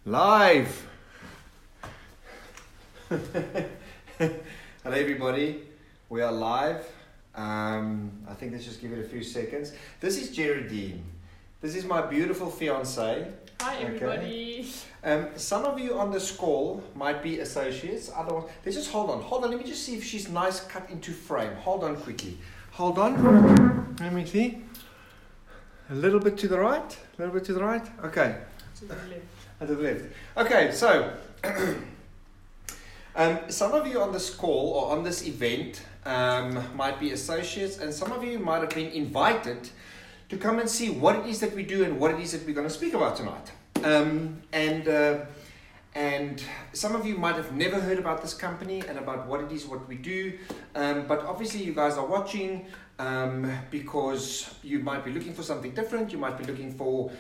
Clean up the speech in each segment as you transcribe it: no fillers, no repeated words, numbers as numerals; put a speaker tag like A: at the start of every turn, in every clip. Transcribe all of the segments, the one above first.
A: Live! Hello everybody, we are live. I think let's just give it a few seconds. This is Geraldine. This is my beautiful fiancée.
B: Hi everybody.
A: Some of you on this call might be associates. Otherwise, let's just hold on. Let me just see if she's nice cut into frame. Hold on quickly. Hold on. Let me see. A little bit to the right. Okay.
B: To the left.
A: To the left. Okay, so some of you on this call or on this event might be associates, and some of you might have been invited to come and see what it is that we do and what it is that we're going to speak about tonight. And some of you might have never heard about this company and about what it is, what we do. But obviously you guys are watching because you might be looking for something different. You might be looking for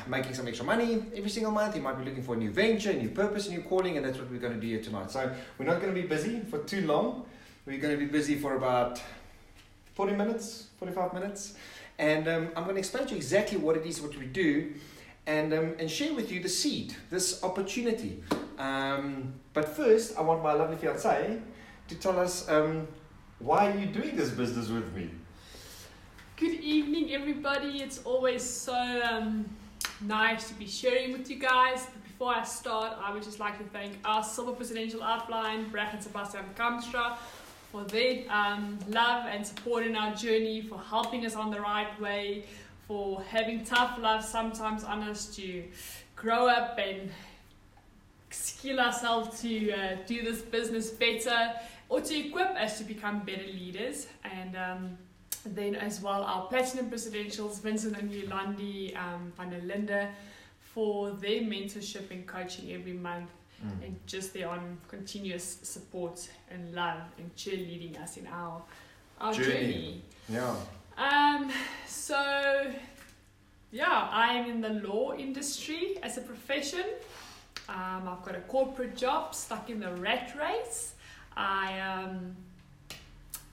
A: making some extra money every single month. You might be looking for a new venture, a new purpose, a new calling, and that's what we're going to do here tonight. So we're not going to be busy for too long. We're going to be busy for about 40 minutes, 45 minutes. And I'm going to explain to you exactly what it is, what we do, and share with you the seed, this opportunity. But first, I want my lovely fiancée to tell us why are you doing this business with me?
B: Good evening everybody. It's always so nice to be sharing with you guys. But before I start, I would just like to thank our Silver Presidential Outline, Brach and Sebastian Kamstra, for their love and support in our journey, for helping us on the right way, for having tough love sometimes on us to grow up and skill ourselves to do this business better, or to equip us to become better leaders. And then as well our Platinum Presidentials, Vincent and Yolandi van der Linde, for their mentorship and coaching every month, and just their on continuous support and love and cheerleading us in our journey.
A: Yeah.
B: So yeah, I'm in the law industry as a profession. I've got a corporate job, stuck in the rat race. I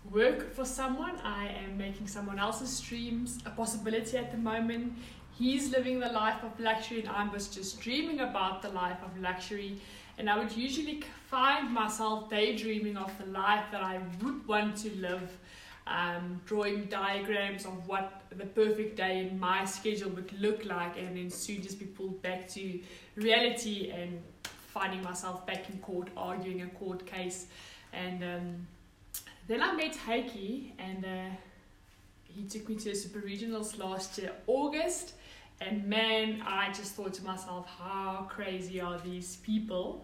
B: work for someone. I am making someone else's dreams a possibility at the moment. He's living the life of luxury and I was just dreaming about the life of luxury. And I would usually find myself daydreaming of the life that I would want to live, drawing diagrams of what the perfect day in my schedule would look like, and then soon just be pulled back to reality and finding myself back in court arguing a court case. And then I met Heike, and he took me to a Super Regionals last year, August. And man, I just thought to myself, how crazy are these people?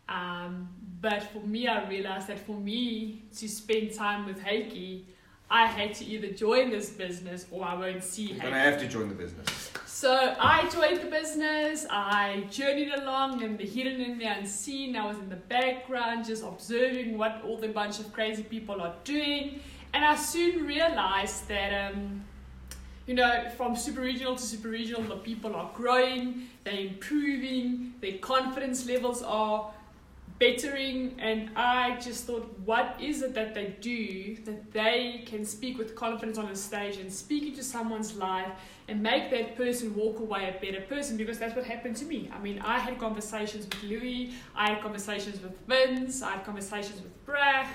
B: But for me, I realized that for me to spend time with Heike, I had to either join this business or I won't see Heike.
A: You're going to have to join the business.
B: So I joined the business, I journeyed along in the hidden and the unseen. I was in the background just observing what all the bunch of crazy people are doing. And I soon realized that from super regional to super regional, the people are growing, they're improving, their confidence levels are bettering, and I just thought, what is it that they do that they can speak with confidence on a stage and speak into someone's life and make that person walk away a better person? Because that's what happened to me. I mean, I had conversations with Louis, I had conversations with Vince, I had conversations with Brach.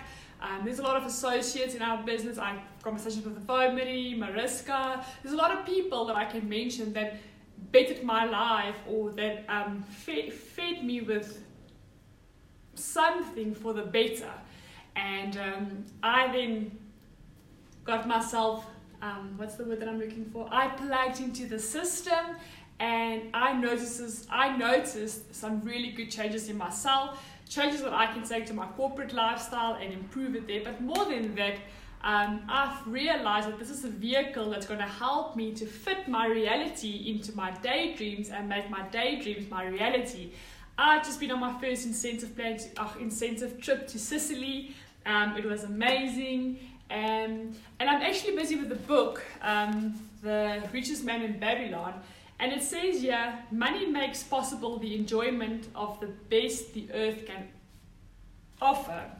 B: There's a lot of associates in our business. I have conversations with Vomeri, Mariska. There's a lot of people that I can mention that bettered my life, or that fed me with something for the better. And I then got myself, what's the word that I'm looking for? I plugged into the system, and I noticed some really good changes in myself. Changes that I can take to my corporate lifestyle and improve it there. But more than that, I've realized that this is a vehicle that's going to help me to fit my reality into my daydreams and make my daydreams my reality. I've just been on my first incentive trip to Sicily. It was amazing. And I'm actually busy with the book, The Richest Man in Babylon. And it says here, money makes possible the enjoyment of the best the earth can offer.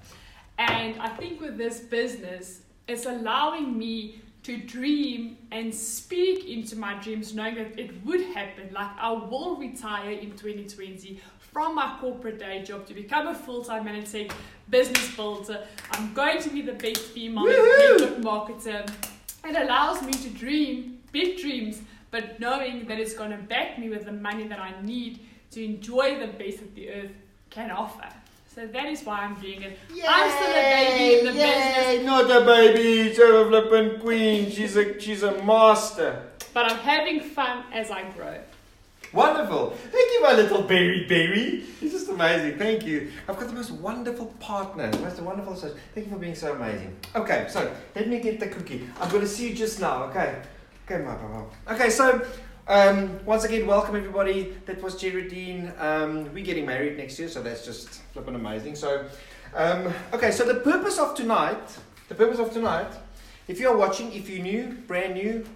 B: And I think with this business, it's allowing me to dream and speak into my dreams, knowing that it would happen. Like, I will retire in 2020 from my corporate day job to become a full-time analytic business builder. I'm going to be the best female network marketer. It allows me to dream big dreams, but knowing that it's going to back me with the money that I need to enjoy the best that the earth can offer. So that is why I'm doing it. Yay, I'm still a baby in the business.
A: Not a baby, she's a flippin' queen. She's a master.
B: But I'm having fun as I grow.
A: Wonderful. Thank you, my little berry. It's just amazing. Thank you. I've got the most wonderful partner. The most wonderful associate. Thank you for being so amazing. Okay, so let me get the cookie. I'm going to see you just now. Okay, my papa. Okay, so once again, welcome everybody. That was Geraldine. We're getting married next year, so that's just flipping amazing. So, okay, so the purpose of tonight, if you're watching, if you're new, brand new,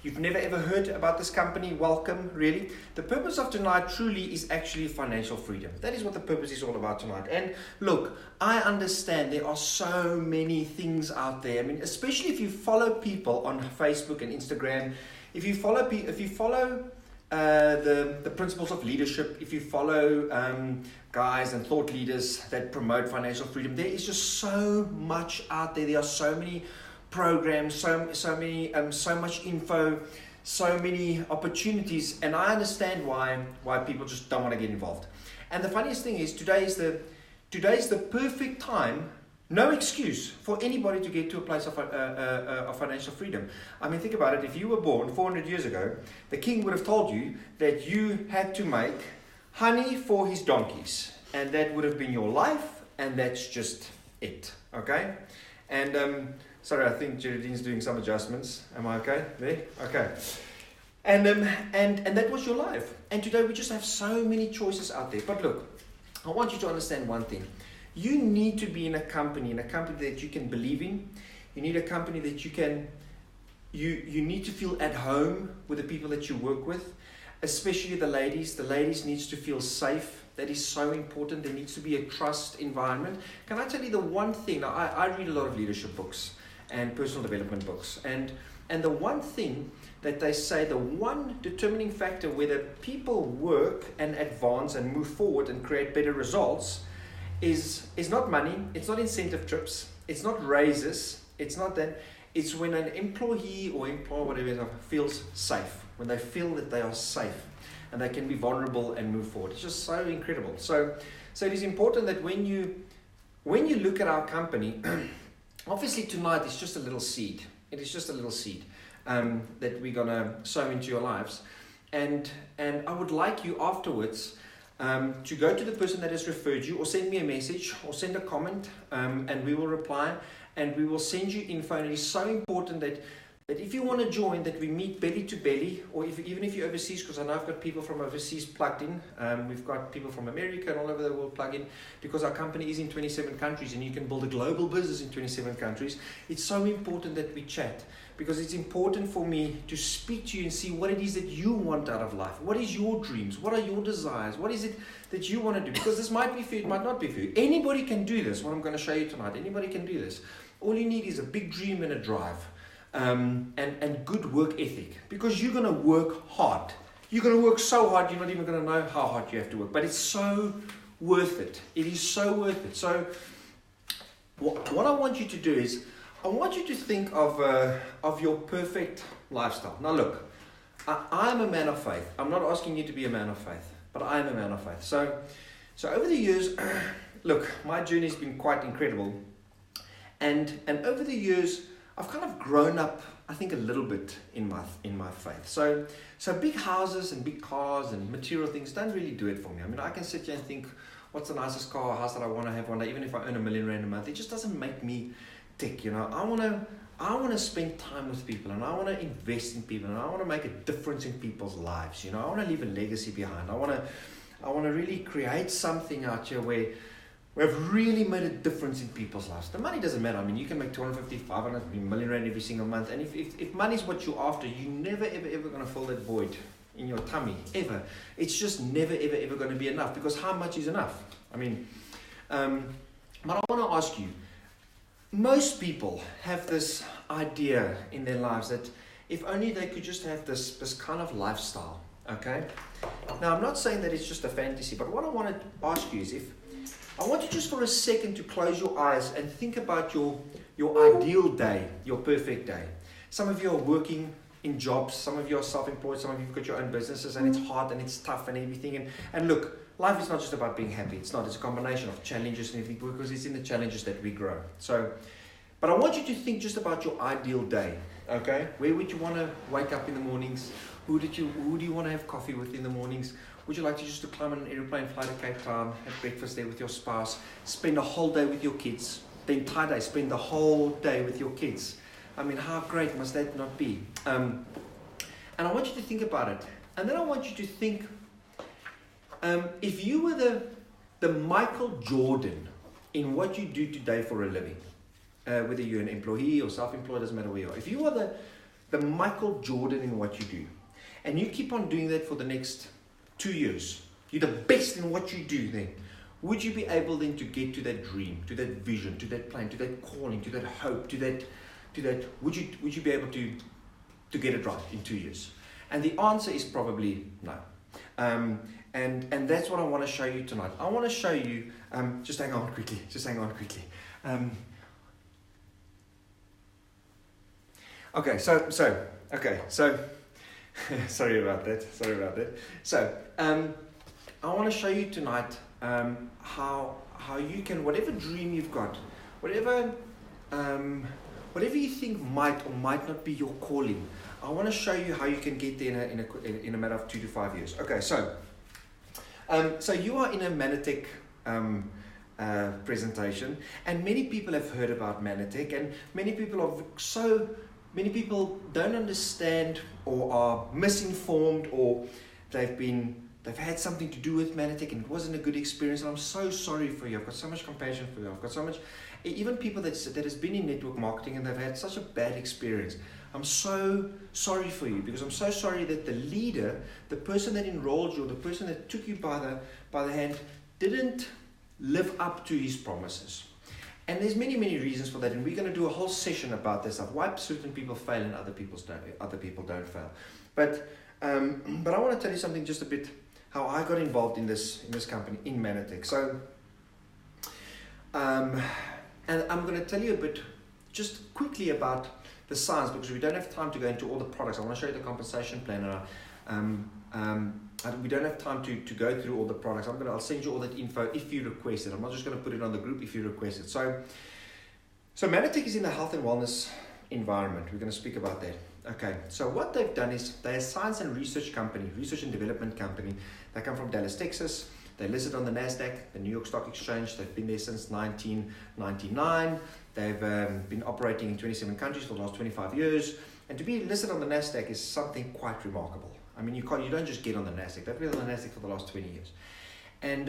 A: you've never ever heard about this company, welcome, really. The purpose of tonight truly is actually financial freedom. That is what the purpose is all about tonight. And look, I understand there are so many things out there. I mean, especially if you follow people on Facebook and Instagram, if you follow the principles of leadership, if you follow guys and thought leaders that promote financial freedom, there is just so much out there. There are so many programs, so much info, so many opportunities, and I understand why people just don't want to get involved. And the funniest thing is today is the perfect time. No excuse for anybody to get to a place of financial freedom. I mean, think about it. If you were born 400 years ago, the king would have told you that you had to make honey for his donkeys. And that would have been your life. And that's just it. Okay? And, sorry, I think Geraldine's doing some adjustments. Am I okay? There? Okay. And that was your life. And today we just have so many choices out there. But look, I want you to understand one thing. You need to be in a company that you can believe in. You need a company that you need to feel at home with the people that you work with, especially the ladies. The ladies needs to feel safe. That is so important. There needs to be a trust environment. Can I tell you the one thing? Now, I read a lot of leadership books and personal development books. And the one thing that they say, the one determining factor whether people work and advance and move forward and create better results is not money, it's not incentive trips, it's not raises, it's not that. It's when an employee or employer, whatever, feels safe, when they feel that they are safe and they can be vulnerable and move forward. It's just so incredible. So it is important that when you look at our company, obviously tonight is just a little seed. It is just a little seed that we're gonna sow into your lives, and I would like you afterwards to go to the person that has referred you, or send me a message, or send a comment, and we will reply, and we will send you info. And it is so important that if you want to join, that we meet belly to belly, or even if you're overseas, because I know I've got people from overseas plugged in. We've got people from America and all over the world plugged in, because our company is in 27 countries, and you can build a global business in 27 countries. It's so important that we chat, because it's important for me to speak to you and see what it is that you want out of life. What is your dreams? What are your desires? What is it that you want to do? Because this might be for you, it might not be for you. Anybody can do this, what I'm going to show you tonight. Anybody can do this. All you need is a big dream and a drive, and good work ethic, because you're going to work hard. You're going to work so hard, you're not even going to know how hard you have to work. But it's so worth it. It is so worth it. So what I want you to do is, I want you to think of your perfect lifestyle. Now look, I'm a man of faith. I'm not asking you to be a man of faith, but I am a man of faith. So over the years, look, my journey has been quite incredible. And over the years, I've kind of grown up, I think, a little bit in my faith. So big houses and big cars and material things don't really do it for me. I mean, I can sit here and think, what's the nicest car or house that I want to have one day, even if I earn R1 million a month. It just doesn't make me tick, you know. I want to spend time with people, and I want to invest in people, and I want to make a difference in people's lives, you know. I want to leave a legacy behind. I want to really create something out here where we've really made a difference in people's lives. The money doesn't matter. I mean, you can make 250, 500 million rand every single month, and if money is what you're after, you're never ever going to fill that void in your tummy, ever. It's just never ever going to be enough, because how much is enough? I mean, but I want to ask you, most people have this idea in their lives that if only they could just have this kind of lifestyle, okay? Now, I'm not saying that it's just a fantasy, but what I want to ask you is I want you just for a second to close your eyes and think about your ideal day, your perfect day. Some of you are working in jobs, some of you are self-employed, some of you have got your own businesses, and it's hard and it's tough and everything. And look, life is not just about being happy. It's not. It's a combination of challenges and everything, because it's in the challenges that we grow. But I want you to think just about your ideal day, okay? Where would you want to wake up in the mornings? Who do you want to have coffee with in the mornings? Would you like to just to climb on an aeroplane, fly to Cape Town, have breakfast there with your spouse, spend a whole day with your kids, the entire day, spend the whole day with your kids? I mean, how great must that not be? And I want you to think about it. And then I want you to think, if you were the Michael Jordan in what you do today for a living, whether you're an employee or self-employed, doesn't matter where you are. If you are the Michael Jordan in what you do, and you keep on doing that for the next 2 years, you're the best in what you do then, would you be able then to get to that dream, to that vision, to that plan, to that calling, to that hope, to that, would you be able to get it right in 2 years? And the answer is probably no. And that's what I want to show you tonight. I want to show you, just hang on quickly. Okay, so sorry about that. So, I want to show you tonight how you can, whatever dream you've got, whatever you think might or might not be your calling, I want to show you how you can get there in a matter of 2 to 5 years. Okay, so you are in a Manatech presentation, and many people have heard about Manatech, and many people don't understand or are misinformed, or they've had something to do with Manatech and it wasn't a good experience, and I'm so sorry for you. I've got so much compassion for you. I've got so much, even people that has been in network marketing and they've had such a bad experience. I'm so sorry for you, because I'm so sorry that the leader, the person that enrolled you, the person that took you by the hand, didn't live up to his promises. And there's many reasons for that, and we're going to do a whole session about this, of why certain people fail and other people don't fail. But I want to tell you something, just a bit, how I got involved in this company, in Manatech. So, and I'm going to tell you a bit, just quickly, about the science, because we don't have time to go into all the products. I want to show you the compensation plan. We don't have time to go through all the products. I'll send you all that info if you request it. I'm not just going to put it on the group if you request it. So Manatech is in the health and wellness environment. We're going to speak about that. Okay, so what they've done is they're a science and research company, research and development company. They come from Dallas, Texas. They're listed on the NASDAQ, the New York Stock Exchange. They've been there since 1999. They've been operating in 27 countries for the last 25 years. And to be listed on the NASDAQ is something quite remarkable. I mean, you don't just get on the NASDAQ. They've been on the NASDAQ for the last 20 years. And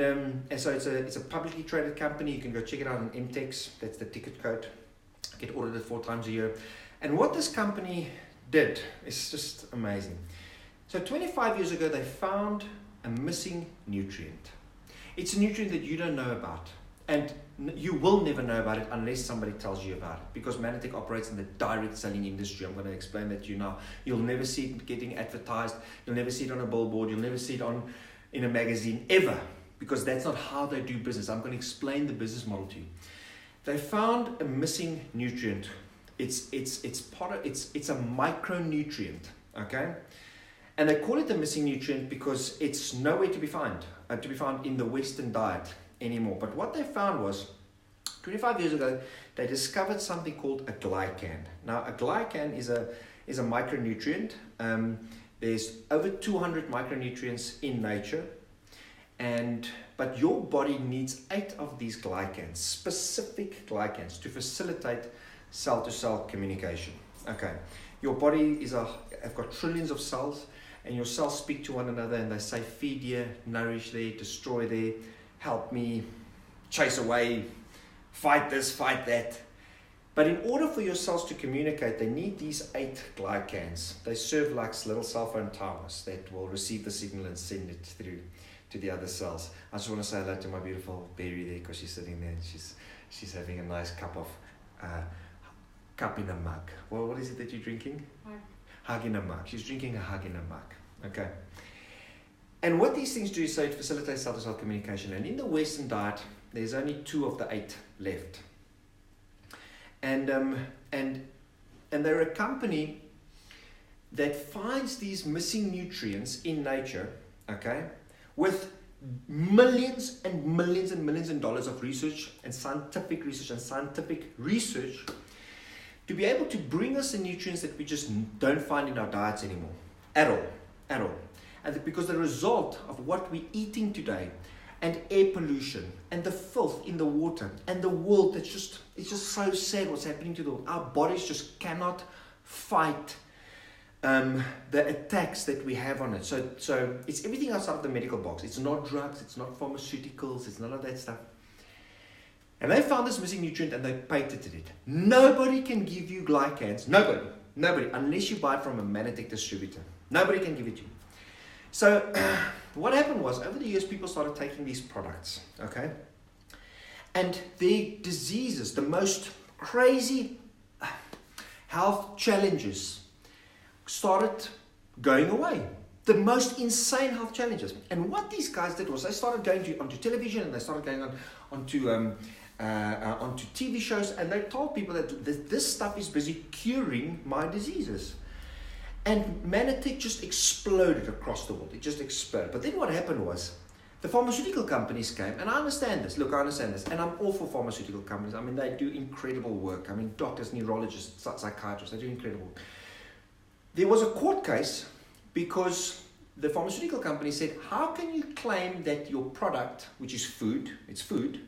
A: so it's a publicly traded company. You can go check it out on MTEX. That's the ticket code. Get audited 4 times a year. And what this company did is just amazing. So 25 years ago, they found a missing nutrient. It's a nutrient that you don't know about. And you will never know about it unless somebody tells you about it, because Manatech operates in the direct selling industry. I'm going to explain that to you now. You'll never see it getting advertised. You'll never see it on a billboard. You'll never see it in a magazine, ever, because that's not how they do business. I'm going to explain the business model to you. They found a missing nutrient. It's a micronutrient, okay? And they call it the missing nutrient because it's nowhere to be found in the Western diet anymore. But what they found was, 25 years ago, they discovered something called a glycan. Now, a glycan is a micronutrient. There's over 200 micronutrients in nature, but your body needs 8 of these glycans, specific glycans, to facilitate cell-to-cell communication. Okay, your body have got trillions of cells, and your cells speak to one another, and they say, feed here, nourish there, destroy there, help me, chase away, fight this, fight that. But in order for your cells to communicate, they need these 8 glycans. They serve like little cell phone towers that will receive the signal and send it through to the other cells. I just want to say hello to my beautiful Berry there, because she's sitting there and she's having a nice cup of cup in a mug. Well, what is it that you're drinking? Hug in a mug. She's drinking a hug in a mug. Okay. And what these things do is, so it facilitates cell-to-cell communication. And in the Western diet, there's only 2 of the 8 left. And they're a company that finds these missing nutrients in nature, okay, with millions and millions and millions of dollars of research and scientific research to be able to bring us the nutrients that we just don't find in our diets anymore at all. And because the result of what we're eating today, and air pollution, and the filth in the water, and the world, it's just so sad what's happening to the world. Our bodies just cannot fight the attacks that we have on it. So it's everything outside of the medical box. It's not drugs, it's not pharmaceuticals, it's none of that stuff. And they found this missing nutrient and they patented it. Nobody can give you glycans, nobody, unless you buy it from a Manatech distributor. Nobody can give it to you. So what happened was, over the years, people started taking these products, okay? And their diseases, the most crazy health challenges started going away. The most insane health challenges. And what these guys did was they started going onto television, and they started going onto TV shows, and they told people that this stuff is busy curing my diseases. And Manatech just exploded across the world. It just exploded. But then what happened was, the pharmaceutical companies came, and I understand this. Look, I understand this. And I'm all for pharmaceutical companies. I mean, they do incredible work. I mean, doctors, neurologists, psychiatrists, they do incredible work. There was a court case because the pharmaceutical company said, how can you claim that your product, which is food, it's food,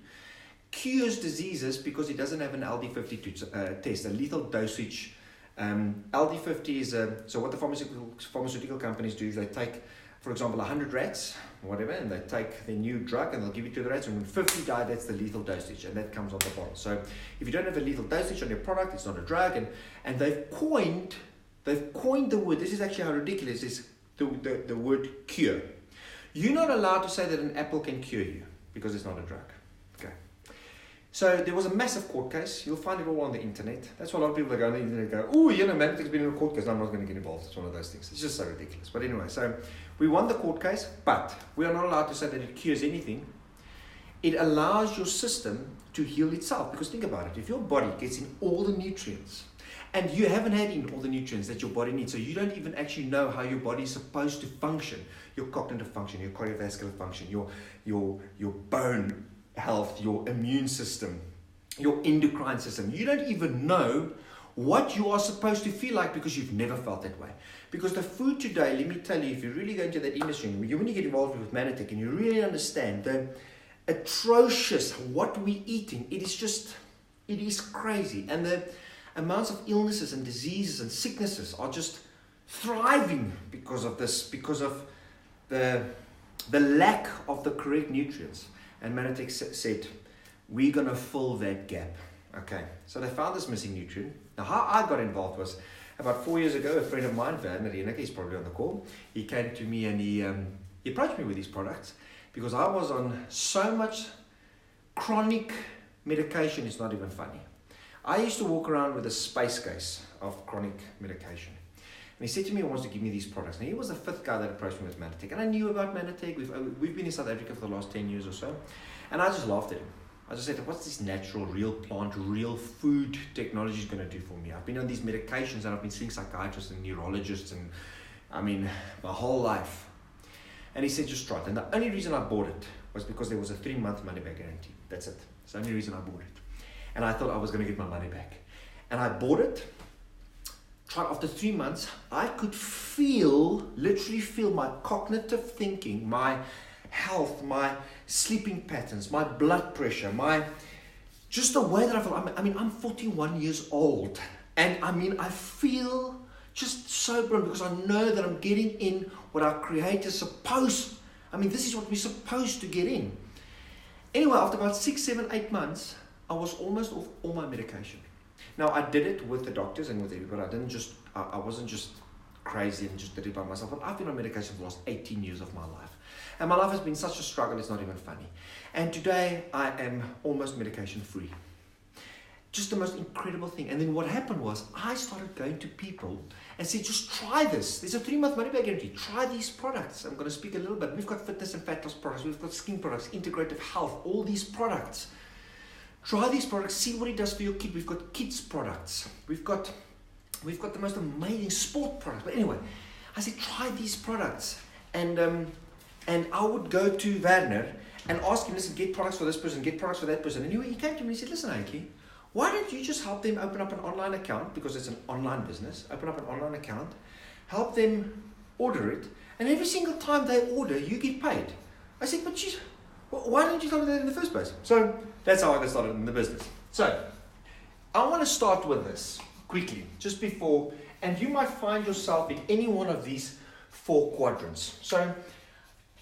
A: cures diseases because it doesn't have an LD50 test, a lethal dosage. LD50 is so what the pharmaceutical companies do is they take, for example, 100 rats, whatever, and they take their new drug and they'll give it to the rats, and when 50 die, that's the lethal dosage, and that comes on the bottle. So if you don't have a lethal dosage on your product, it's not a drug, and they've coined the word. This is actually how ridiculous it is, the word cure. You're not allowed to say that an apple can cure you because it's not a drug. Okay. So there was a massive court case. You'll find it all on the internet. That's why a lot of people that go on the internet go, oh, Manatech's been in a court case. No, I'm not going to get involved. It's one of those things. It's just so ridiculous. But anyway, so we won the court case, but we are not allowed to say that it cures anything. It allows your system to heal itself. Because think about it. If your body gets in all the nutrients, and you haven't had in all the nutrients that your body needs, so you don't even actually know how your body is supposed to function, your cognitive function, your cardiovascular function, your bone health, your immune system, your endocrine system. You don't even know what you are supposed to feel like because you've never felt that way. Because the food today, let me tell you, if you really go into that industry, when you get involved with Manatech and you really understand the atrocious what we're eating, it is crazy. And the amounts of illnesses and diseases and sicknesses are just thriving because of this, because of the lack of the correct nutrients. And Manatech said, we're going to fill that gap. Okay, so they found this missing nutrient. Now, how I got involved was about 4 years ago, a friend of mine, Werner Reneke, he's probably on the call, he came to me and he approached me with these products because I was on so much chronic medication, it's not even funny. I used to walk around with a space case of chronic medication. And he said to me he wants to give me these products. Now, he was the 5th guy that approached me with Manatech. And I knew about Manatech. We've been in South Africa for the last 10 years or so. And I just laughed at him. I just said, what's this natural, real plant, real food technology is going to do for me? I've been on these medications and I've been seeing psychiatrists and neurologists and, I mean, my whole life. And he said, just try it. And the only reason I bought it was because there was a 3-month money-back guarantee. That's it. It's the only reason I bought it. And I thought I was going to get my money back. And I bought it. Tried after 3 months, I could literally feel my cognitive thinking, my health, my sleeping patterns, my blood pressure, just the way that I feel. I mean, I'm 41 years old. And I mean, I feel just so brilliant because I know that I'm getting in what our Creator's supposed. I mean, this is what we're supposed to get in. Anyway, after about 6, 7, 8 months, I was almost off all my medication. Now, I did it with the doctors and with everybody. I wasn't just crazy and just did it by myself. But I've been on medication for the last 18 years of my life. And my life has been such a struggle, it's not even funny. And today, I am almost medication free. Just the most incredible thing. And then what happened was I started going to people and said, just try this. There's a 3-month money back guarantee. Try these products. I'm going to speak a little bit. We've got fitness and fat loss products. We've got skin products, integrative health, all these products. Try these products. See what it does for your kid. We've got kids products. We've got the most amazing sport products. But anyway, I said, try these products. And I would go to Werner and ask him, listen, get products for this person, get products for that person. And he came to me and he said, listen, Heike, why don't you just help them open up an online account, because it's an online business, open up an online account, help them order it, and every single time they order, you get paid. I said, but why didn't you tell me that in the first place? So that's how I got started in the business. So I want to start with this quickly, just before, and you might find yourself in any one of these 4 quadrants. So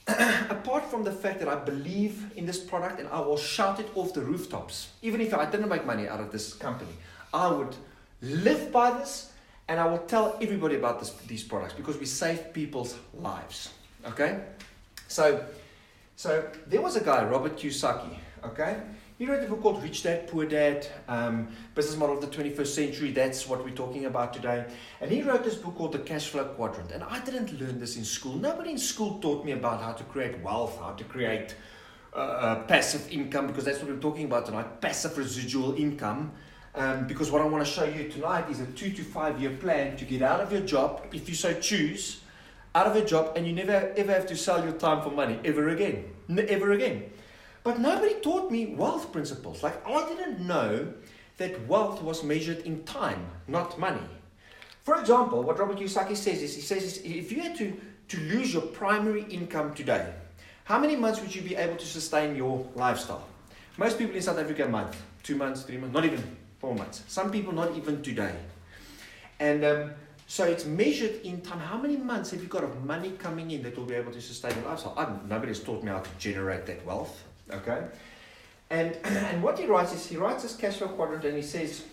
A: apart from the fact that I believe in this product and I will shout it off the rooftops, even if I didn't make money out of this company, I would live by this and I will tell everybody about these products, because we save people's lives. Okay? So there was a guy, Robert Kiyosaki, okay? He wrote a book called Rich Dad, Poor Dad, Business Model of the 21st Century. That's what we're talking about today. And he wrote this book called The Cash Flow Quadrant. And I didn't learn this in school. Nobody in school taught me about how to create wealth, how to create passive income, because that's what we're talking about tonight, passive residual income. Because what I want to show you tonight is a 2 to 5 year plan to get out of your job, if you so choose, out of a job, and you never ever have to sell your time for money ever again. Ever again. But nobody taught me wealth principles. Like, I didn't know that wealth was measured in time, not money. For example, what Robert Kiyosaki says is, he says, if you had to lose your primary income today, how many months would you be able to sustain your lifestyle? Most people in South Africa, a month, 2 months, 3 months, not even 4 months. Some people not even today. And so it's measured in time. How many months have you got of money coming in that will be able to sustain your lifestyle? Nobody's taught me how to generate that wealth. Okay, and what he writes is, he writes this cash flow quadrant, and he says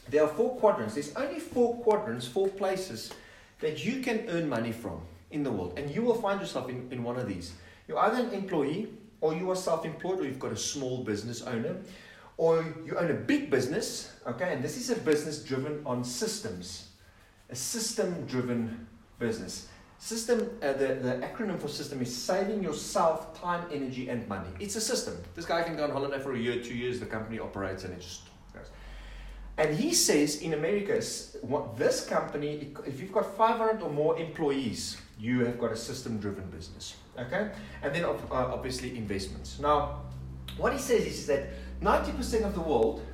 A: there are 4 quadrants. There's only 4 quadrants, 4 places that you can earn money from in the world, and you will find yourself in one of these. You're either an employee, or you are self-employed, or you've got a small business owner, or you own a big business. Okay, and this is a business driven on systems, a system-driven business. System, the acronym for system is saving yourself time, energy, and money. It's a system. This guy can go on holiday for a year, 2 years, the company operates, and it just goes. And he says in America, this company, if you've got 500 or more employees, you have got a system-driven business. Okay? And then obviously investments. Now, what he says is that 90% of the world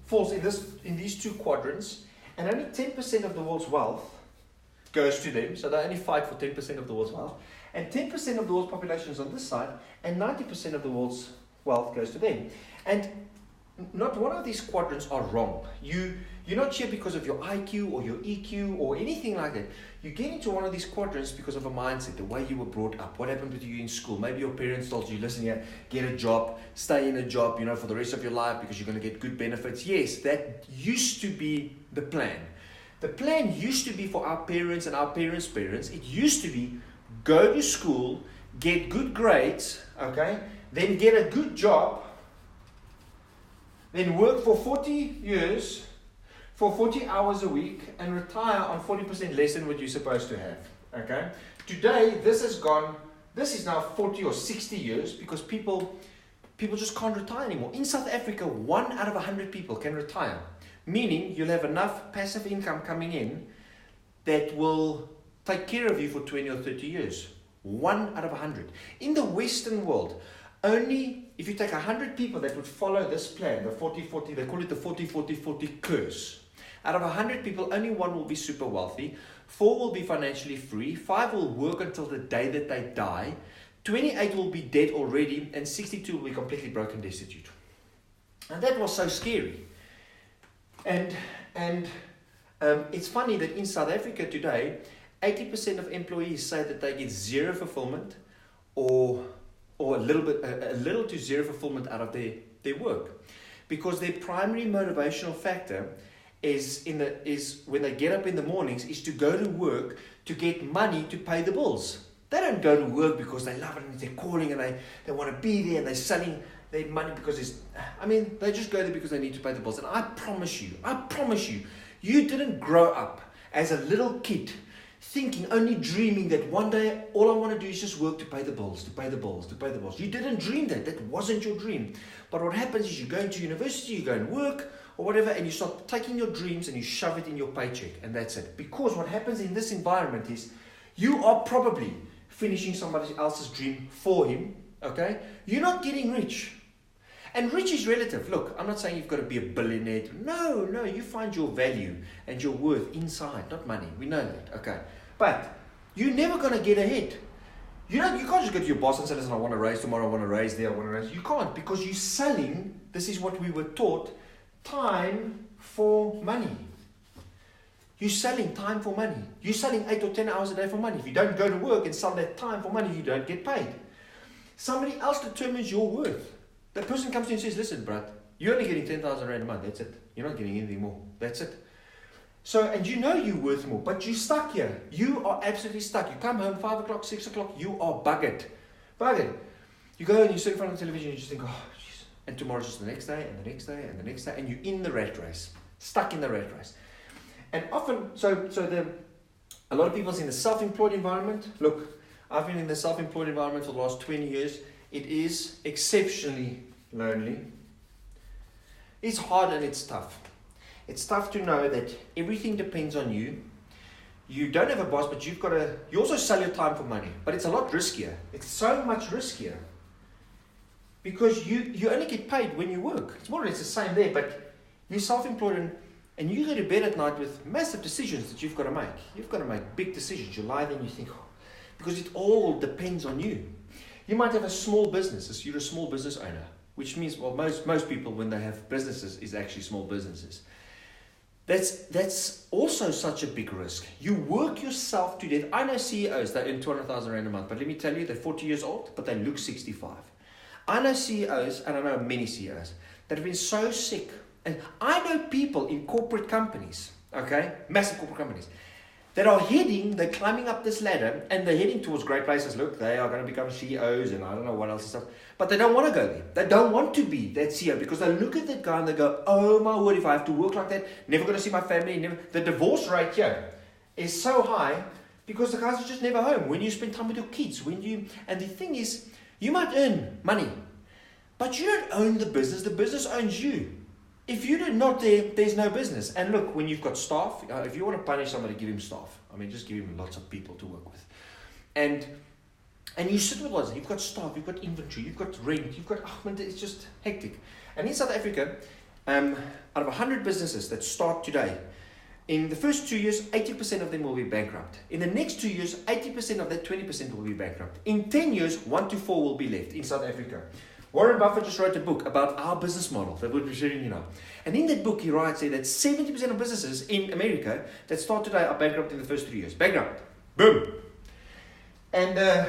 A: falls in these 2 quadrants, and only 10% of the world's wealth goes to them. So they only fight for 10% of the world's wealth. And 10% of the world's population is on this side, and 90% of the world's wealth goes to them. And not one of these quadrants are wrong. You're not here because of your IQ or your EQ or anything like that. You get into one of these quadrants because of a mindset, the way you were brought up, what happened with you in school. Maybe your parents told you, listen here, get a job, stay in a job, for the rest of your life because you're going to get good benefits. Yes, that used to be the plan. The plan used to be for our parents and our parents' parents. It used to be go to school, get good grades, okay, then get a good job, then work for 40 years, for 40 hours a week, and retire on 40% less than what you're supposed to have. Okay? Today, this is now 40 or 60 years because people just can't retire anymore. In South Africa, 1 out of 100 people can retire. Meaning you'll have enough passive income coming in that will take care of you for 20 or 30 years. 1 out of 100. In the Western world, only if you take 100 people that would follow this plan, the 40-40, they call it the 40-40-40 curse. Out of 100 people, only 1 will be super wealthy, 4 will be financially free, 5 will work until the day that they die, 28 will be dead already, and 62 will be completely broke and destitute. And that was so scary. And it's funny that in South Africa today, 80% of employees say that they get zero fulfillment or a little to zero fulfillment out of their work, because their primary motivational factor is when they get up in the mornings is to go to work to get money to pay the bills. They don't go to work because they love it and they're calling and they want to be there and they're selling their money because they just go there because they need to pay the bills. And I promise you, you didn't grow up as a little kid thinking, only dreaming that one day all I want to do is just work to pay the bills, to pay the bills, to pay the bills. You didn't dream that. That wasn't your dream. But what happens is you go into university, you go and work or whatever, and you start taking your dreams and you shove it in your paycheck, and that's it. Because what happens in this environment is you are probably finishing somebody else's dream for him, okay? You're not getting rich. And rich is relative. Look, I'm not saying you've got to be a billionaire. No, you find your value and your worth inside, not money. We know that, okay? But you're never going to get ahead. You can't just go to your boss and say, listen, I want to raise tomorrow, I want to raise there, I want to raise. You can't, because you're selling, this is what we were taught, time for money. You're selling time for money. You're selling 8 or 10 hours a day for money. If you don't go to work and sell that time for money, you don't get paid. Somebody else determines your worth. That person comes to you and says, listen, Brad, you're only getting 10,000 rand a month. That's it. You're not getting anything more. That's it. So, and you know you're worth more, but you're stuck here. You are absolutely stuck. You come home 5 o'clock, 6 o'clock, you are buggered. You go and you sit in front of the television and you just think, oh, jeez. And tomorrow's just the next day, and the next day, and the next day, and you're in the rat race. Stuck in the rat race. And often, a lot of people's in the self-employed environment. Look, I've been in the self-employed environment for the last 20 years. It is exceptionally lonely. It's hard and it's tough. It's tough to know that everything depends on you. You don't have a boss, but you also sell your time for money. But it's a lot riskier. It's so much riskier. Because you only get paid when you work. It's more or less the same there, but you're self-employed and you go to bed at night with massive decisions that you've got to make. You've got to make big decisions. You lie there and you think, because it all depends on you. You might have a small business. You're a small business owner, which means, well, most people when they have businesses is actually small businesses. That's also such a big risk. You work yourself to death. I know CEOs that earn 200,000 rand a month, but let me tell you, they're 40 years old, but they look 65. I know CEOs, and I know many CEOs, that have been so sick. And I know people in corporate companies, okay, massive corporate companies, that are they're climbing up this ladder and they're heading towards great places. Look, they are going to become CEOs and I don't know what else and stuff. But they don't want to go there. They don't want to be that CEO because they look at that guy and they go, oh my word, if I have to work like that, never going to see my family. The divorce rate here is so high because the guys are just never home. When you spend time with your kids, and the thing is, you might earn money, but you don't own the business owns you. If you're not there, there's no business. And look, when you've got staff, if you want to punish somebody, give him staff. Just give him lots of people to work with. And you sit with lots. You've got staff, you've got inventory, you've got rent, it's just hectic. And in South Africa, out of 100 businesses that start today, in the first 2 years, 80% of them will be bankrupt. In the next 2 years, 80% of that 20% will be bankrupt. In 10 years, 1 to 4 will be left in South Africa. Warren Buffett just wrote a book about our business model that we'll be sharing, And in that book, he writes that 70% of businesses in America that start today are bankrupt in the first 3 years. Bankrupt. Boom. And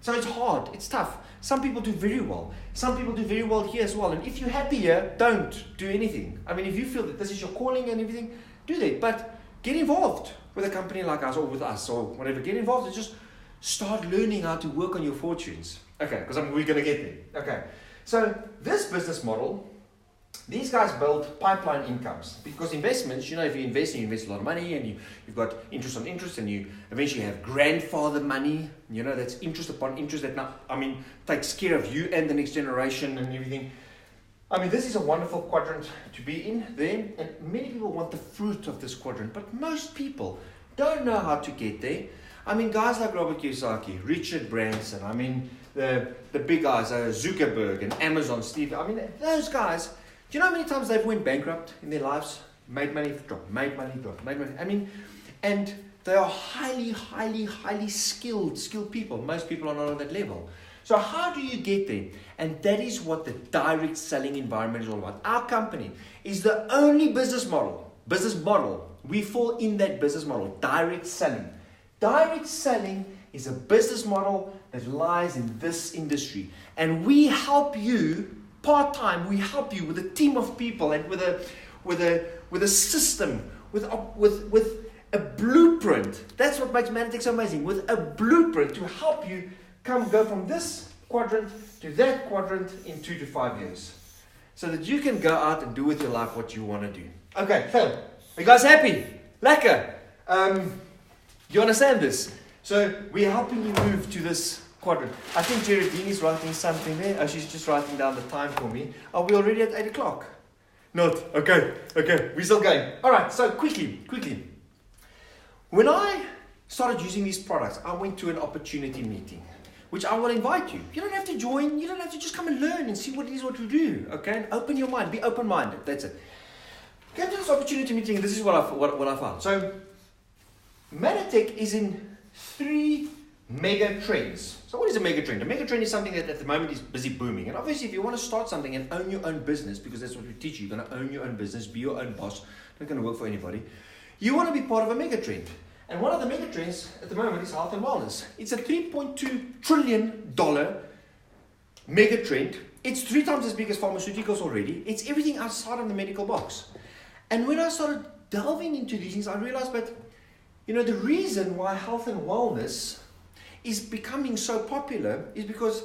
A: so it's hard. It's tough. Some people do very well. Some people do very well here as well. And if you're happy here, don't do anything. If you feel that this is your calling and everything, do that. But get involved with a company like us or with us or whatever. Get involved and just start learning how to work on your fortunes. Okay, because we're going to get there. Okay, so this business model, these guys build pipeline incomes because investments, if you invest a lot of money and you've got interest on interest and you eventually have grandfather money, that's interest upon interest that now, takes care of you and the next generation and everything. This is a wonderful quadrant to be in there, and many people want the fruit of this quadrant, but most people don't know how to get there. Guys like Robert Kiyosaki, Richard Branson, the big guys, Zuckerberg and Amazon, Steve, those guys, do you know how many times they've went bankrupt in their lives? Made money, dropped, made money, dropped, made money. And they are highly, highly, highly skilled people. Most people are not on that level. So how do you get there? And that is what the direct selling environment is all about. Our company is the only business model. We fall in that business model, direct selling. Direct selling is a business model that lies in this industry. And we help you part-time. We help you with a team of people and with a system, with a blueprint. That's what makes Manatech so amazing. With a blueprint to help you go from this quadrant to that quadrant in 2 to 5 years. So that you can go out and do with your life what you want to do. Okay, so, are you guys happy? Lekker. You understand this? So, we're helping you move to this quadrant. I think Geraldine is writing something there. Oh, she's just writing down the time for me. Are we already at 8 o'clock? Not. Okay, we're still going. Alright, so quickly. When I started using these products, I went to an opportunity meeting, which I will invite you. You don't have to join, you don't have to just come and learn and see what it is what we do, okay? And open your mind, be open-minded, that's it. Go to this opportunity meeting, this is what I found. So, Manatech is in 3 mega trends. So what is a mega trend? A mega trend is something that at the moment is busy booming. And obviously if you want to start something and own your own business, because that's what we teach you, you're going to own your own business, be your own boss, not going to work for anybody. You want to be part of a mega trend. And one of the mega trends at the moment is health and wellness. It's a $3.2 trillion mega trend. It's 3 times as big as pharmaceuticals already. It's everything outside of the medical box. And when I started delving into these things, I realized that, the reason why health and wellness is becoming so popular is because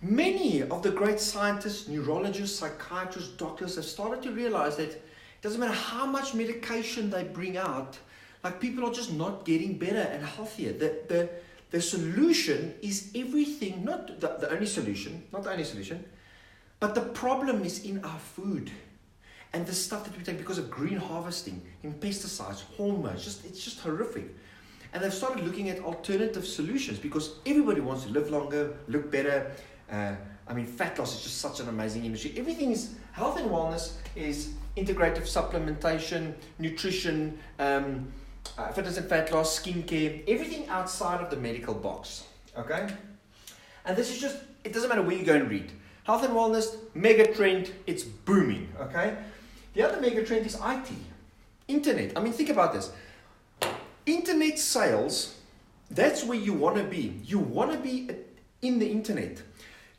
A: many of the great scientists, neurologists, psychiatrists, doctors have started to realize that it doesn't matter how much medication they bring out, like people are just not getting better and healthier. The solution is everything, not the only solution, but the problem is in our food and the stuff that we take because of green harvesting, in pesticides, hormones, it's just horrific. And they've started looking at alternative solutions because everybody wants to live longer, look better. Fat loss is just such an amazing industry. Everything is, health and wellness is integrative supplementation, nutrition, fitness and fat loss, skincare, everything outside of the medical box, okay? And this is just, it doesn't matter where you go and read. Health and wellness, mega trend, it's booming, okay? The other mega trend is IT, internet. Think about this. Internet sales, that's where you want to be. You want to be in the internet. Do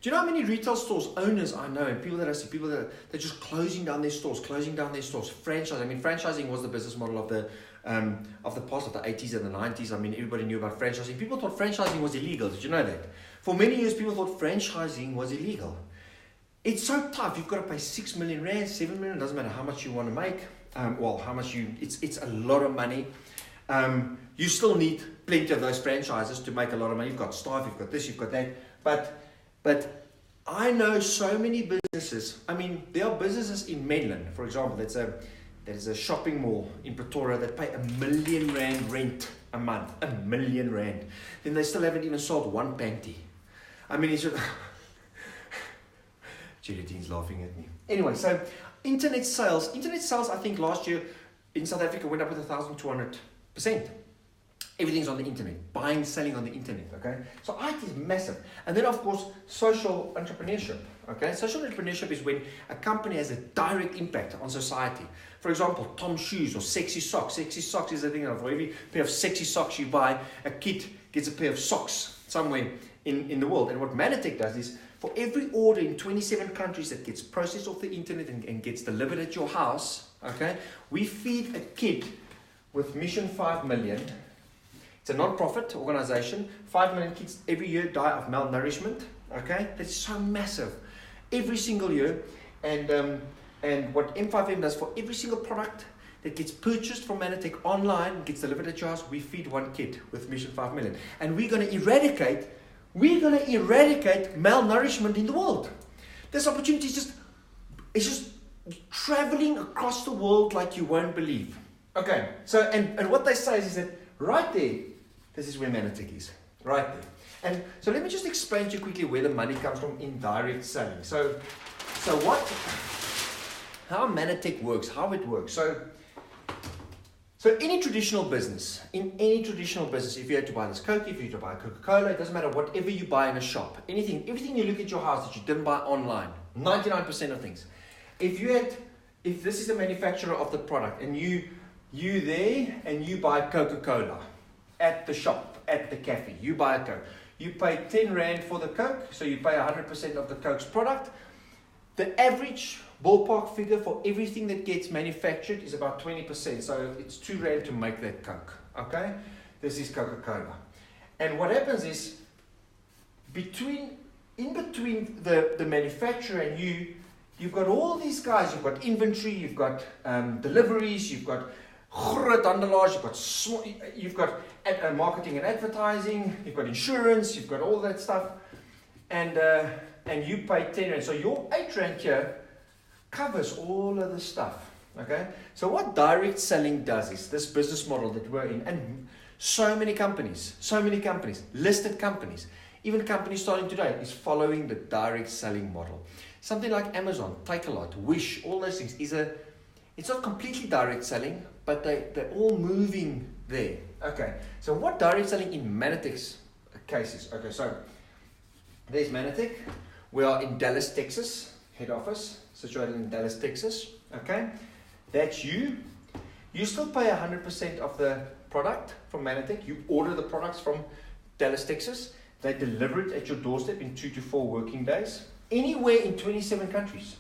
A: you know how many retail stores owners I know and people that I see, people that they're just closing down their stores, franchising. Franchising was the business model of the past, of the 80s and the 90s. Everybody knew about franchising. People thought franchising was illegal. Did you know that? For many years, people thought franchising was illegal. It's so tough. You've got to pay 6 million rand, 7 million, doesn't matter how much you want to make. It's a lot of money. You still need plenty of those franchises to make a lot of money. You've got staff, you've got this, you've got that. But I know so many businesses. There are businesses in Menlyn, for example, there's a shopping mall in Pretoria that pay R1 million rent a month. R1 million. Then they still haven't even sold one panty. It's just... Geraldine's laughing at me. Anyway, so internet sales, I think last year in South Africa went up with 1,200%. Everything's on the internet, buying, selling on the internet, okay? So IT is massive. And then, of course, social entrepreneurship, okay? Social entrepreneurship is when a company has a direct impact on society. For example, Tom Shoes or Sexy Socks. Sexy Socks is the thing of for every pair of sexy socks you buy, a kid gets a pair of socks somewhere in the world. And what Manatech does is, for every order in 27 countries that gets processed off the internet and gets delivered at your house, okay, we feed a kid with Mission 5 Million. It's a non-profit organization. 5 million kids every year die of malnourishment. Okay, that's so massive, every single year. And what M5M does for every single product that gets purchased from Manatech online, gets delivered at your house, we feed one kid with Mission 5 Million, and we're going to eradicate malnourishment in the world. This opportunity is just traveling across the world like you won't believe. Okay, so and what they say is that right there, this is where Manatech is, right there. And so let me just explain to you quickly where the money comes from in direct selling. So how Manatech works, how it works. So any traditional business, if you had to buy this Coke, if you had to buy Coca-Cola, it doesn't matter, whatever you buy in a shop, everything you look at your house that you didn't buy online, 99% of things. If this is the manufacturer of the product and you there and you buy Coca-Cola at the shop, at the cafe, you buy a Coke. You pay 10 Rand for the Coke, so you pay 100% of the Coke's product. The average ballpark figure for everything that gets manufactured is about 20%, so it's 2 Rand to make that Coke, okay? This is Coca-Cola. And what happens is, between in between the manufacturer and you've got all these guys. You've got inventory, you've got deliveries, you've got groot handelaars, you've got marketing and advertising, you've got insurance, you've got all that stuff, and you pay 10 rand. So your 8 rand here covers all of the stuff. Okay. So what direct selling does is this business model that we're in, and so many companies, listed companies, even companies starting today, is following the direct selling model. Something like Amazon, Takealot, Wish, all those things it's not completely direct selling, but they're all moving there. Okay, so what direct selling in Manatec's cases? Okay, so there's Manatec. We are in Dallas, Texas, head office, situated in Dallas, Texas. Okay, that's you. You still pay 100% of the product from Manatec. You order the products from Dallas, Texas. They deliver it at your doorstep in 2 to 4 working days. Anywhere in 27 countries.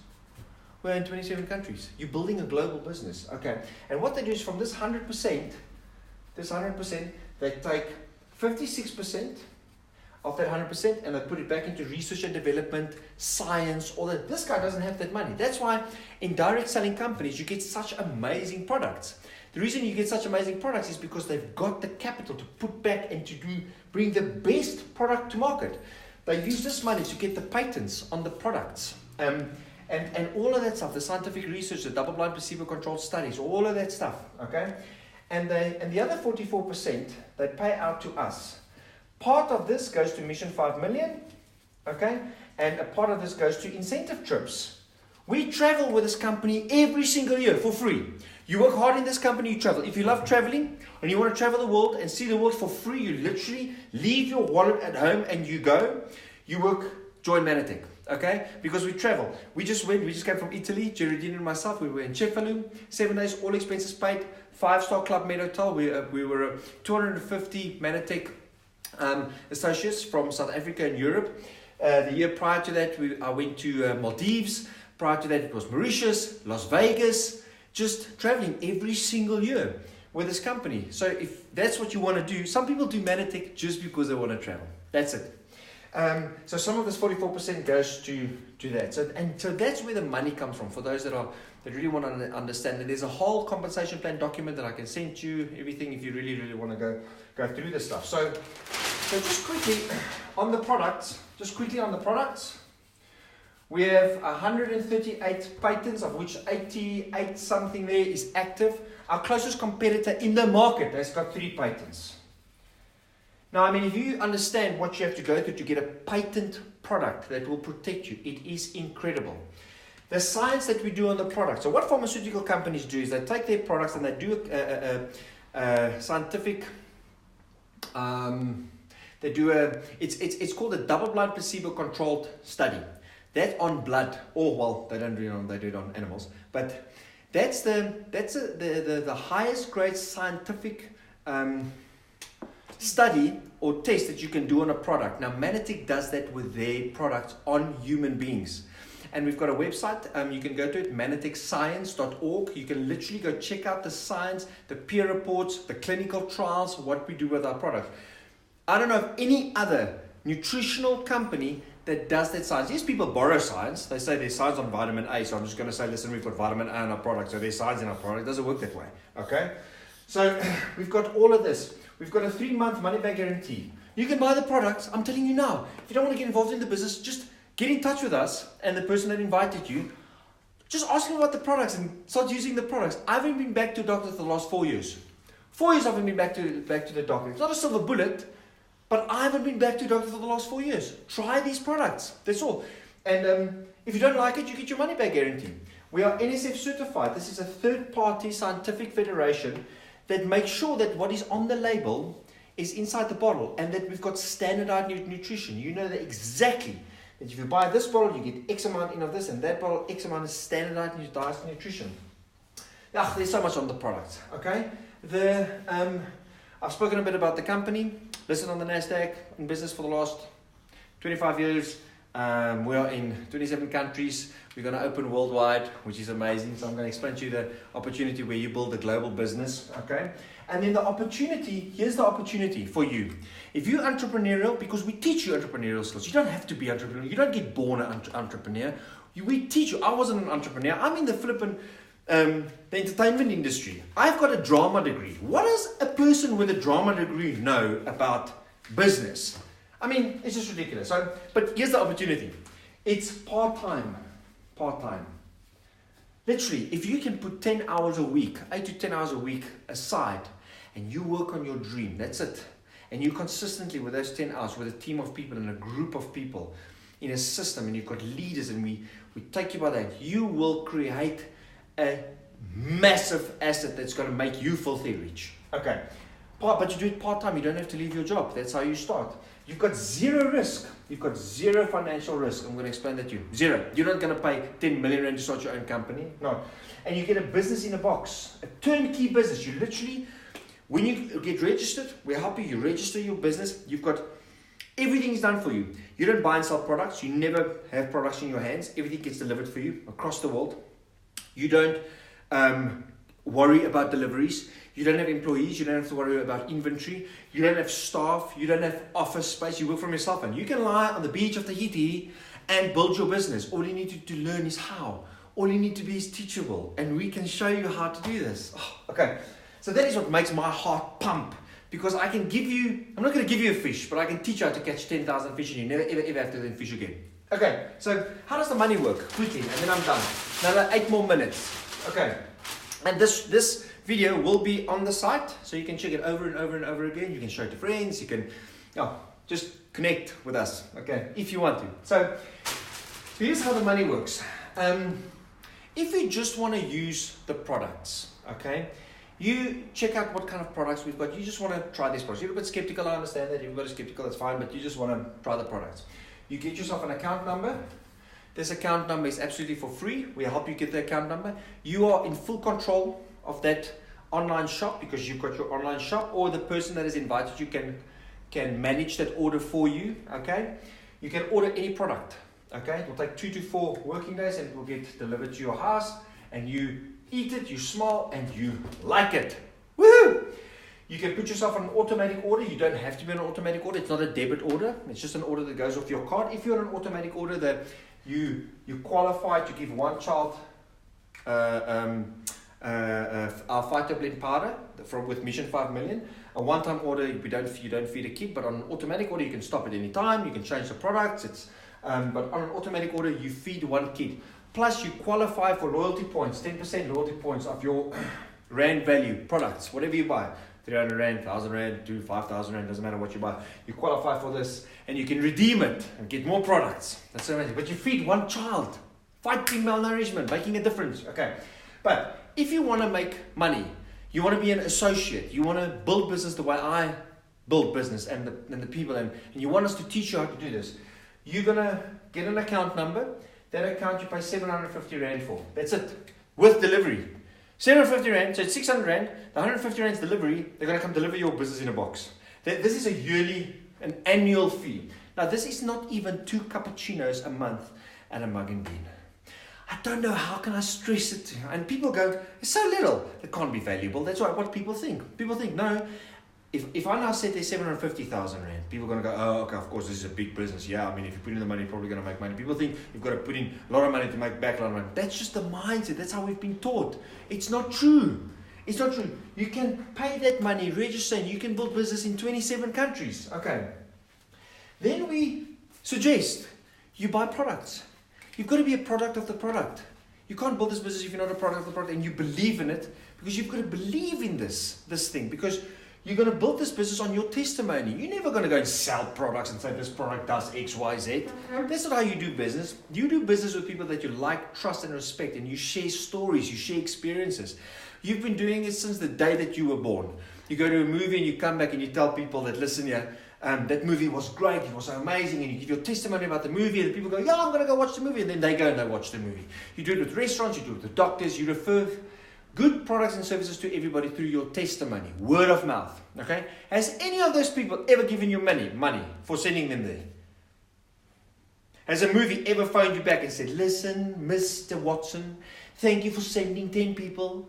A: We're in 27 countries. You're building a global business. Okay. And what they do is from this 100%, they take 56% of that 100% and they put it back into research and development, science, all that. This guy doesn't have that money. That's why in direct selling companies, you get such amazing products. The reason you get such amazing products is because they've got the capital to put back and to bring the best product to market. They use this money to get the patents on the products. And all of that stuff, the scientific research, the double-blind placebo-controlled studies, all of that stuff, okay? And the other 44%, they pay out to us. Part of this goes to Mission 5 Million, okay? And a part of this goes to incentive trips. We travel with this company every single year for free. You work hard in this company, you travel. If you love traveling and you want to travel the world and see the world for free, you literally leave your wallet at home and you go. You work, join Manatec. Okay, because we travel. We just came from Italy, Geraldine and myself. We were in Cefalù, 7 days, all expenses paid, 5-star Club Med Hotel. We were 250 Manatec associates from South Africa and Europe. The year prior to that, I went to Maldives. Prior to that, it was Mauritius, Las Vegas, just traveling every single year with this company. So if that's what you want to do, some people do Manatec just because they want to travel. That's it. So some of this 44% goes to that. So that's where the money comes from for those that really want to understand it. There's a whole compensation plan document that I can send you, everything if you really, really want to go through this stuff. So just quickly on the products, we have 138 patents, of which 88 something there is active. Our closest competitor in the market has got 3 patents. Now, I mean, if you understand what you have to go through to get a patent product that will protect you, it is incredible. The science that we do on the product. So what pharmaceutical companies do is they take their products and they do a scientific, it's called a double-blind placebo-controlled study. That on blood, or well, they don't do it on, they do it on animals, but that's the highest grade scientific study or test that you can do on a product. Now, Manatec does that with their products on human beings. And we've got a website, you can go to it, manatecscience.org. You can literally go check out the science, the peer reports, the clinical trials, what we do with our products. I don't know of any other nutritional company that does that science. Yes, people borrow science. They say there's science on vitamin A, so I'm just going to say, listen, we've got vitamin A in our product, so there's science in our product. It doesn't work that way, okay? So we've got all of this. We've got a 3-month money-back guarantee. You can buy the products. I'm telling you now. If you don't want to get involved in the business, just get in touch with us and the person that invited you. Just ask them about the products and start using the products. I haven't been back to a doctor for the last 4 years. 4 years I haven't been back to the doctor. It's not a silver bullet, but I haven't been back to a doctor for the last 4 years. Try these products. That's all. And if you don't like it, you get your money-back guarantee. We are NSF certified. This is a third-party scientific federation that makes sure that what is on the label is inside the bottle and that we've got standardized nutrition. You know that exactly that if you buy this bottle, you get X amount in of this, and that bottle, X amount is standardized nutrition. Yeah, there's so much on the product, okay? I've spoken a bit about the company. Listed on the NASDAQ, in business for the last 25 years. We are in 27 countries. We're going to open worldwide, which is amazing. So I'm going to explain to you the opportunity where you build a global business. Okay. And then the opportunity, here's the opportunity for you. If you're entrepreneurial, because we teach you entrepreneurial skills, you don't have to be entrepreneurial. You don't get born an entrepreneur. We teach you. I wasn't an entrepreneur. I'm in the the entertainment industry. I've got a drama degree. What does a person with a drama degree know about business? I mean, it's just ridiculous. So, but here's the opportunity. It's part-time. Part-time. Literally, if you can put 10 hours a week, 8 to 10 hours a week aside, and you work on your dream, that's it. And you consistently, with those 10 hours, with a team of people and a group of people, in a system, and you've got leaders, and we take you by that, you will create a massive asset that's going to make you filthy rich. Okay. But you do it part-time. You don't have to leave your job. That's how you start. You've got zero risk. You've got zero financial risk. I'm going to explain that to you. Zero. You're not going to pay 10 million rand to start your own company. No. And you get a business in a box. A turnkey business. You literally, when you get registered, we help you. You register your business. You've got, everything's done for you. You don't buy and sell products. You never have products in your hands. Everything gets delivered for you across the world. You don't worry about deliveries. You don't have employees. You don't have to worry about inventory. You don't have staff. You don't have office space. You work from yourself. And you can lie on the beach of Tahiti and build your business. All you need to learn is how. All you need to be is teachable. And we can show you how to do this. Oh, okay. So that is what makes my heart pump. Because I can give you, I'm not going to give you a fish, but I can teach you how to catch 10,000 fish and you never ever have to then fish again. Okay, so how does the money work? Quickly, and then I'm done. Another 8 more minutes. Okay, and this video will be on the site, so you can check it over and over and over again. You can show it to friends. You can just connect with us, okay, if you want to. So here's how the money works. If you just want to use the products, okay, you check out what kind of products we've got. You just want to try these products. You're a bit skeptical, I understand that. If you've got a skeptical, that's fine, but you just want to try the products. You get yourself an account number. This account number is absolutely for free. We help you get the account number. You are in full control of that online shop because you've got your online shop, or the person that has invited you can manage that order for you. Okay, you can order any product. Okay, it will take 2 to 4 working days and it will get delivered to your house, and you eat it, you smile, and you like it. Woohoo! You can put yourself on an automatic order. You don't have to be on an automatic order. It's not a debit order. It's just an order that goes off your card. If you're on an automatic order, you qualify to give one child our Phytoblend powder with Mission 5 Million. A one-time order, you don't feed a kid, but on an automatic order, you can stop at any time. You can change the products. But on an automatic order, you feed one kid. Plus, you qualify for loyalty points, 10% loyalty points of your rand value products, whatever you buy. 300 rand, 1,000 rand, 5,000 rand, doesn't matter what you buy. You qualify for this and you can redeem it and get more products. That's amazing. But you feed one child, fighting malnourishment, making a difference. Okay. But if you want to make money, you want to be an associate, you want to build business the way I build business and the people, and you want us to teach you how to do this, you're going to get an account number. That account you pay 750 rand for. That's it. With delivery. 750 rand, so it's 600 rand. The 150 rand is delivery. They're going to come deliver your business in a box. This is an annual fee. Now, this is not even 2 cappuccinos a month and a mug and bean. I don't know, how can I stress it to you? And people go, it's so little. It can't be valuable. That's what people think. People think, no. If I now said there's 750,000 rand, people are going to go, oh, okay, of course, this is a big business. Yeah, I mean, if you put in the money, you're probably going to make money. People think you've got to put in a lot of money to make back a lot of money. That's just the mindset. That's how we've been taught. It's not true. It's not true. You can pay that money, register, and you can build business in 27 countries. Okay. Then we suggest you buy products. You've got to be a product of the product. You can't build this business if you're not a product of the product and you believe in it, because you've got to believe in this thing, because you're going to build this business on your testimony. You're never going to go and sell products and say this product does X, Y, Z. That's not how you do business. You do business with people that you like, trust, and respect, and you share stories, you share experiences. You've been doing it since the day that you were born. You go to a movie and you come back and you tell people that, listen here, that movie was great, it was amazing, and you give your testimony about the movie, and the people go, yeah, I'm going to go watch the movie, and then they go and they watch the movie. You do it with restaurants, you do it with doctors, you refer good products and services to everybody through your testimony, word of mouth. Okay? Has any of those people ever given you money for sending them there? Has a movie ever phoned you back and said, listen, Mr. Watson, thank you for sending 10 people.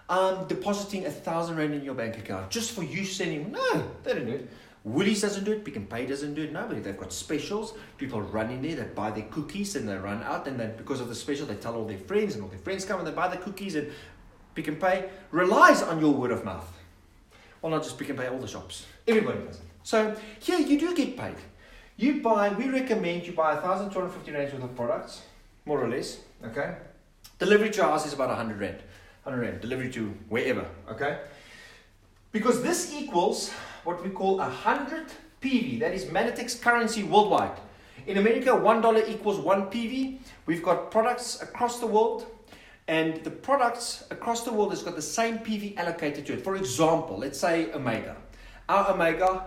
A: I'm depositing 1,000 rand in your bank account just for you sending. No, they don't do it. Woolies doesn't do it. Pick n Pay doesn't do it. Nobody. They've got specials. People run in there. They buy their cookies and they run out. And then because of the special, they tell all their friends, and all their friends come and they buy the cookies. And Pick n Pay relies on your word of mouth. Well, not just Pick n Pay, all the shops. Everybody does it. So here you do get paid. You buy. We recommend you buy 1,250 rands worth of products, more or less. Okay. Delivery to your house is about 100 rand. 100 rand. Delivery to wherever. Okay. Because this equals what we call 100 PV. That is Manitex currency worldwide. In America, $1 equals 1 PV. We've got products across the world, and the products across the world has got the same PV allocated to it. For example, let's say Omega. Our Omega,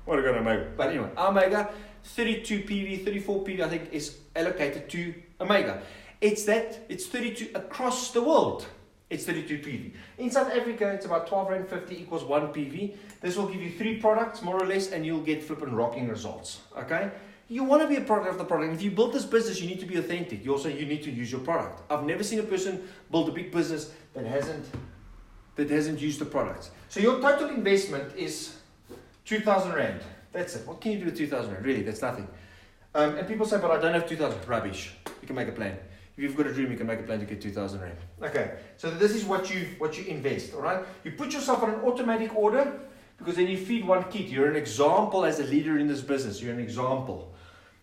A: what a good Omega. But anyway, our Omega, 32 PV, 34 PV, I think, is allocated to Omega. It's 32 across the world. It's 32 PV. In South Africa, it's about 12 rand 50 equals 1 PV. This will give you 3 products, more or less, and you'll get flippin' rocking results. Okay? You want to be a product of the product. If you build this business, you need to be authentic. You need to use your product. I've never seen a person build a big business that hasn't used the product. So your total investment is 2,000 rand. That's it. What can you do with 2,000 rand? Really, that's nothing. And people say, but I don't have 2,000. Rubbish. You can make a plan. If you've got a dream, you can make a plan to get 2,000 rand. Okay, so this is what you invest, all right? You put yourself on an automatic order, because then you feed one kid. You're an example as a leader in this business. You're an example.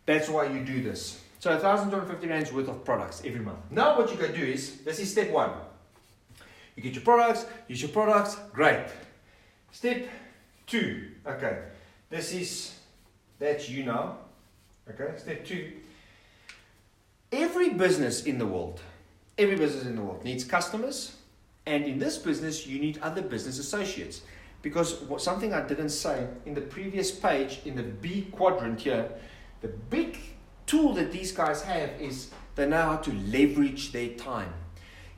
A: That's why you do this. So 1,250 rands worth of products every month. Now what you can do is, this is step 1. You get your products, use your products, great. Step 2, okay. That's you now. Okay, step 2. Every business in the world needs customers, and in this business you need other business associates. Because something I didn't say in the previous page, in the B quadrant here, the big tool that these guys have is they know how to leverage their time.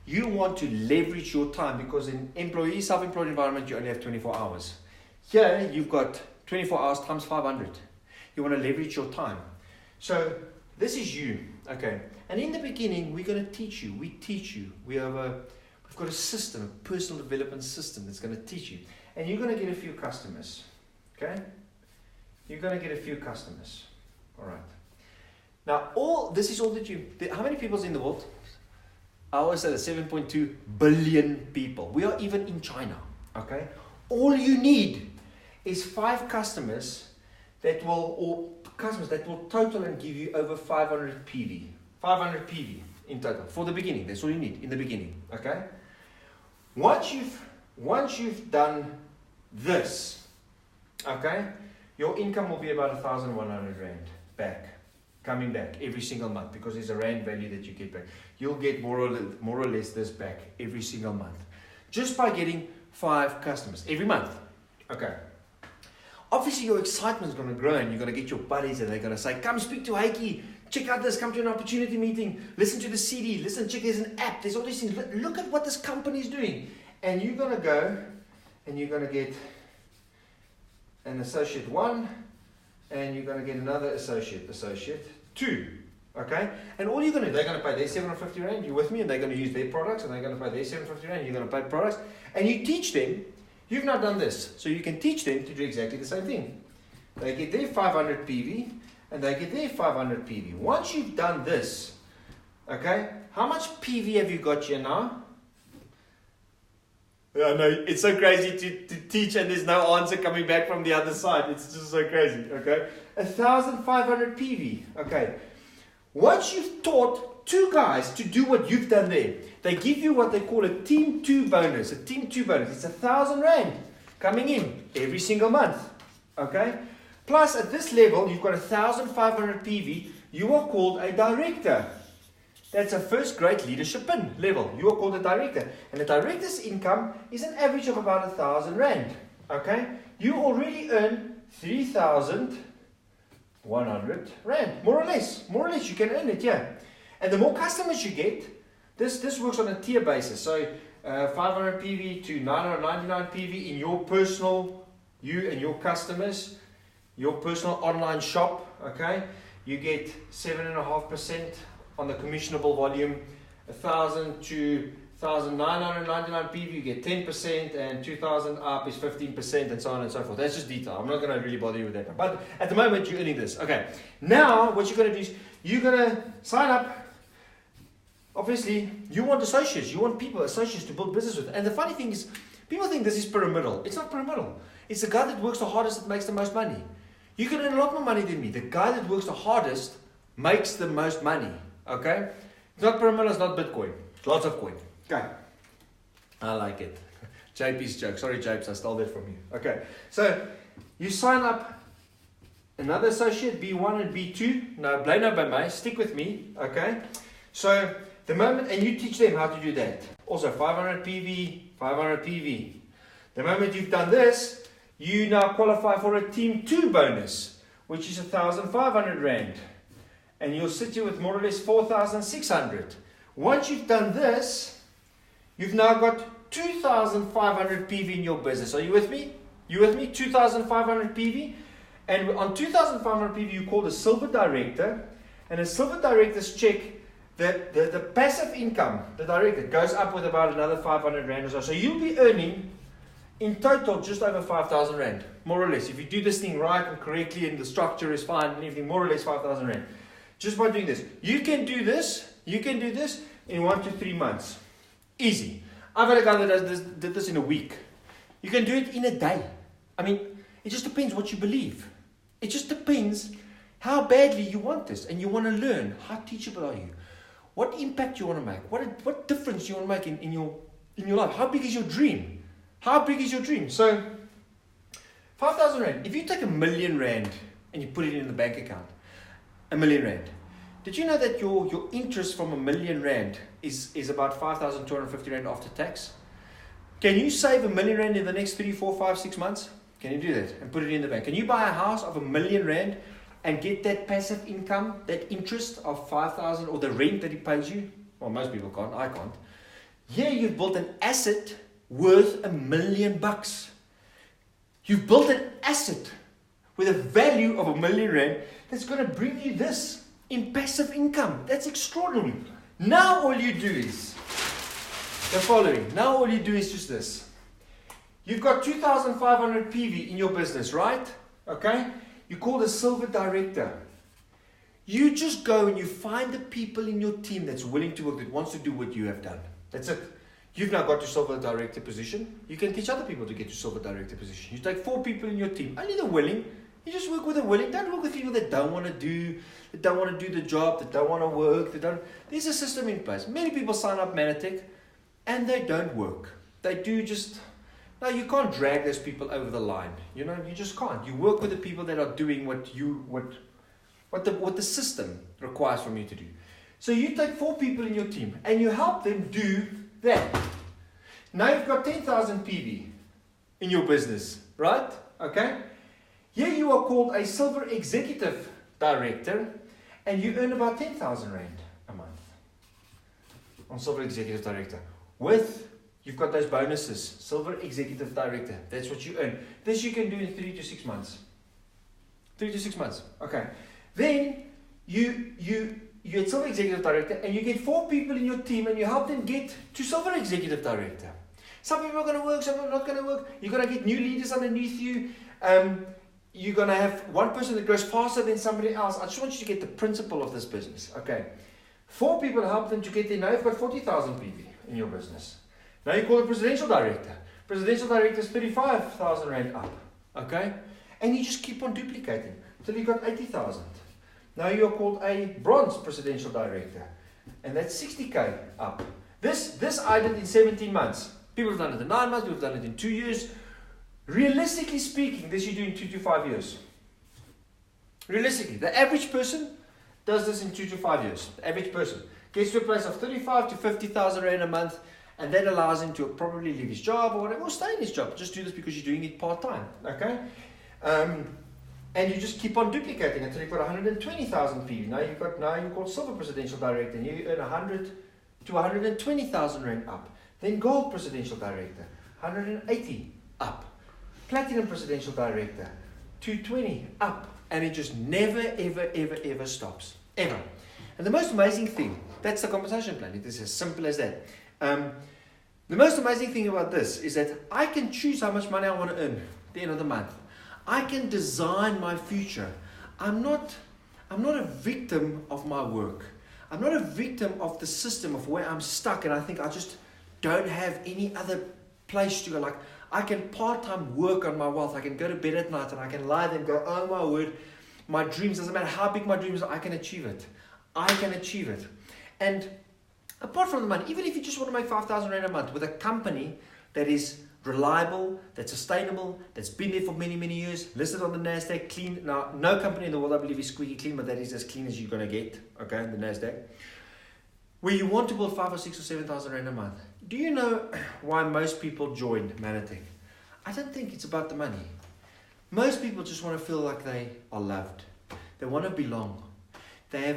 A: You want to leverage your time, because in self-employed environment, you only have 24 hours. Here you've got 24 hours times 500. You want to leverage your time. So this is you, okay. And in the beginning, we're going to teach you. We teach you. We've got a system, a personal development system that's going to teach you. And you're going to get a few customers, okay. You're going to get a few customers, all right. Now, this is all that how many people's in the world? I always say 7.2 billion people. We are even in China, okay. All you need is 5 customers that will total and give you over 500 PV. 500 PV in total for the beginning. That's all you need in the beginning. Okay. Once you've done this, okay, your income will be about 1,100 rand coming back every single month, because there's a rand value that you get back. You'll get more or less this back every single month, just by getting 5 customers every month. Okay. Obviously, your excitement is going to grow, and you're going to get your buddies, and they're going to say, come speak to Heike, check out this, come to an opportunity meeting, listen to the CD, check, there's an app, there's all these things, look at what this company is doing. And you're going to go, and you're going to get an associate 1, and you're going to get another associate 2, okay? And all they're going to pay their 750 rand, you with me, and they're going to use their products, and they're going to pay their 750 rand, you're going to pay products, and you teach them. You've not done this, so you can teach them to do exactly the same thing. They get their 500 PV, and they get their 500 PV. Once you've done this, okay, how much PV have you got here now? I know, it's so crazy to teach, and there's no answer coming back from the other side. It's just so crazy, okay? 1,500 PV, okay. Once you've taught 2 guys to do what you've done there, they give you what they call a Team 2 bonus. A Team 2 bonus. It's 1,000 rand coming in every single month. Okay? Plus, at this level, you've got 1,500 PV. You are called a director. That's a first grade leadership level. You are called a director. And a director's income is an average of about 1,000 rand. Okay? You already earn 3,100 rand. More or less. More or less, you can earn it, yeah. And the more customers you get, this works on a tier basis. So 500 PV to 999 PV in your personal, you and your customers, your personal online shop, okay? you get 7.5% on the commissionable volume. 1,000 to 1,999 PV, you get 10%, and 2,000 up is 15%, and so on and so forth. That's just detail. I'm not going to really bother you with that. But at the moment, you're earning this. Okay. Now, what you're going to do is you're going to sign up. Obviously, you want associates. You want people, associates, to build business with. And the funny thing is, people think this is pyramidal. It's not pyramidal. It's the guy that works the hardest that makes the most money. You can earn a lot more money than me. The guy that works the hardest makes the most money. Okay? It's not pyramidal, it's not Bitcoin. It's lots of coin. Okay. I like it. JP's joke. Sorry, Japes, I stole that from you. Okay. So, you sign up another associate, B1 and B2. No, blame no by me. Stick with me. Okay. So, the moment, and you teach them how to do that. Also, 500 PV, 500 PV. The moment you've done this, you now qualify for a Team 2 bonus, which is 1,500 Rand. And you'll sit here with more or less 4,600. Once you've done this, you've now got 2,500 PV in your business. Are you with me? You with me? 2,500 PV. And on 2,500 PV, you call the silver director. And a silver director's check, the passive income, the director, goes up with about another 500 Rand or so. So you'll be earning, in total, just over 5,000 Rand, more or less. If you do this thing right and correctly and the structure is fine and everything, more or less 5,000 Rand. Just by doing this. You can do this in 1 to 3 months. Easy. I've had a guy that did this in a week. You can do it in a day. I mean, it just depends what you believe. It just depends how badly you want this and you want to learn. How teachable are you? What impact you want to make? What difference you want to make in your life? How big is your dream? How big is your dream? So, 5,000 Rand. If you take R1 million and you put it in the bank account, R1 million. Did you know that your interest from R1 million is about 5,250 Rand after tax? Can you save R1 million in the next 3, 4, 5, 6 months? Can you do that and put it in the bank? Can you buy a house of R1 million and get that passive income, that interest of 5,000 or the rent that he pays you? Well, most people can't. I can't. Here you've built an asset worth $1 million. You've built an asset with a value of R1 million that's going to bring you this in passive income. That's extraordinary. Now all you do is the following. Now all you do is just this. You've got 2,500 PV in your business, right? Okay? You call the silver director. You just go and you find the people in your team that's willing to work, that wants to do what you have done. That's it. You've now got to silver director position. You can teach other people to get to silver director position. You take 4 people in your team, only the willing. You just work with the willing. Don't work with people that don't want to do the job, that don't want to work. There's a system in place. Many people sign up Manatech and they don't work. They do just. No, you can't drag those people over the line. You just can't. You work with the people that are doing what the system requires from you to do. So you take 4 people in your team and you help them do that. Now you've got 10,000 PV in your business, right? Okay? Here you are called a silver executive director and you earn about 10,000 Rand a month on silver executive director. You've got those bonuses, silver executive director. That's what you earn. This you can do in 3 to 6 months. 3 to 6 months. Okay. Then you get silver executive director and you get 4 people in your team and you help them get to silver executive director. Some people are going to work, some are not going to work. You're going to get new leaders underneath you. You're going to have one person that goes faster than somebody else. I just want you to get the principle of this business. Okay. 4 people help them to get there. Now you've got 40,000 PV in your business. Now you call the presidential director. Presidential director is 35,000 Rand up. Okay? And you just keep on duplicating until you've got 80,000. Now you're called a bronze presidential director. And that's 60K up. This I did in 17 months. People have done it in 9 months, people have done it in 2 years. Realistically speaking, this you do in 2 to 5 years. Realistically, the average person does this in 2 to 5 years. The average person gets to a place of 35 to 50,000 Rand a month, and that allows him to probably leave his job or whatever, or stay in his job. Just do this because you're doing it part-time, okay? And you just keep on duplicating until you've got 120,000 PV. Now you're called silver presidential director, and you earn 100 to 120,000 Rand up. Then gold presidential director, 180 up. Platinum presidential director, 220 up. And it just never, ever, ever, ever stops. Ever. And the most amazing thing, that's the compensation plan. It is as simple as that. The most amazing thing about this is that I can choose how much money I want to earn at the end of the month. I can design my future. I'm not a victim of my work. I'm not a victim of the system of where I'm stuck and I think I just don't have any other place to go. Like, I can part-time work on my wealth. I can go to bed at night and I can lie there and go, oh my word, my dreams, doesn't matter how big my dreams are, I can achieve it. I can achieve it. And apart from the money, even if you just want to make 5,000 Rand a month with a company that is reliable, that's sustainable, that's been there for many, many years, listed on the NASDAQ, clean. Now, no company in the world, I believe, is squeaky clean, but that is as clean as you're going to get, okay, in the NASDAQ. Where you want to build 5 or 6 or 7,000 Rand a month. Do you know why most people join Manatech? I don't think it's about the money. Most people just want to feel like they are loved. They want to belong. They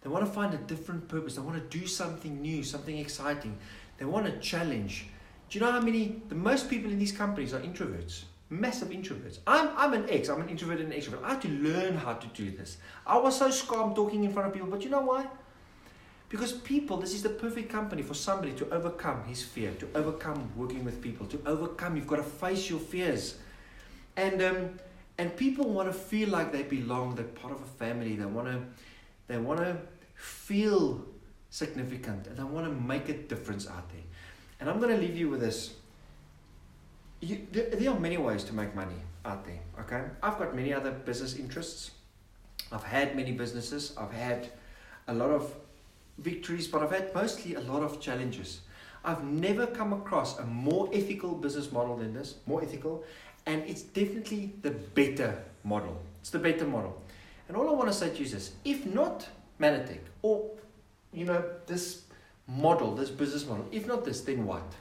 A: want to find a different purpose. They want to do something new, something exciting. They want a challenge. Do you know how many, the most people in these companies are introverts? Massive introverts. I'm an introvert and an extrovert. I had to learn how to do this. I was so scared talking in front of people, but you know why? Because people, this is the perfect company for somebody to overcome his fear, to overcome working with people, to overcome, you've got to face your fears. And people want to feel like they belong, they're part of a family, they want to feel significant, and they want to make a difference out there. And I'm going to leave you with this. There are many ways to make money out there, okay? I've got many other business interests. I've had many businesses. I've had a lot of victories, but I've had mostly a lot of challenges. I've never come across a more ethical business model than this, more ethical, and it's definitely the better model. It's the better model. And all I want to say to you is this: if not Manatech, or this model, this business model, if not this, then what?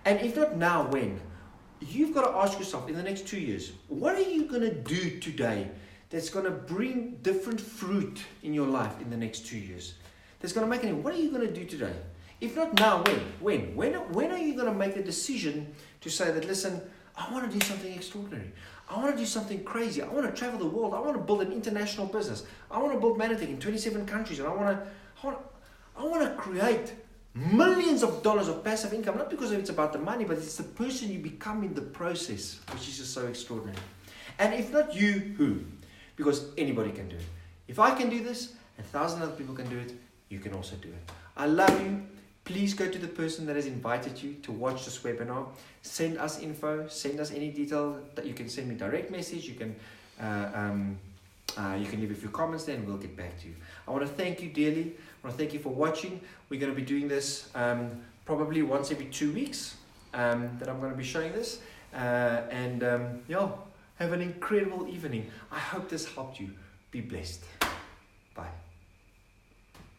A: And if not now, when? You've got to ask yourself in the next 2 years, what are you going to do today that's going to bring different fruit in your life in the next 2 years? That's going to make any. What are you going to do today? If not now, when? When are you going to make the decision to say that, listen, I want to do something extraordinary. I want to do something crazy. I want to travel the world. I want to build an international business. I want to build Manatech in 27 countries. And I want to create millions of dollars of passive income. Not because it's about the money, but it's the person you become in the process, which is just so extraordinary. And if not you, who? Because anybody can do it. If I can do this, and 1,000 other people can do it, you can also do it. I love you. Please go to the person that has invited you to watch this webinar. Send us info. Send us any detail that you can send me direct message. You can leave a few comments there and we'll get back to you. I want to thank you dearly. I want to thank you for watching. We're going to be doing this probably once every 2 weeks that I'm going to be showing this. Have an incredible evening. I hope this helped you. Be blessed.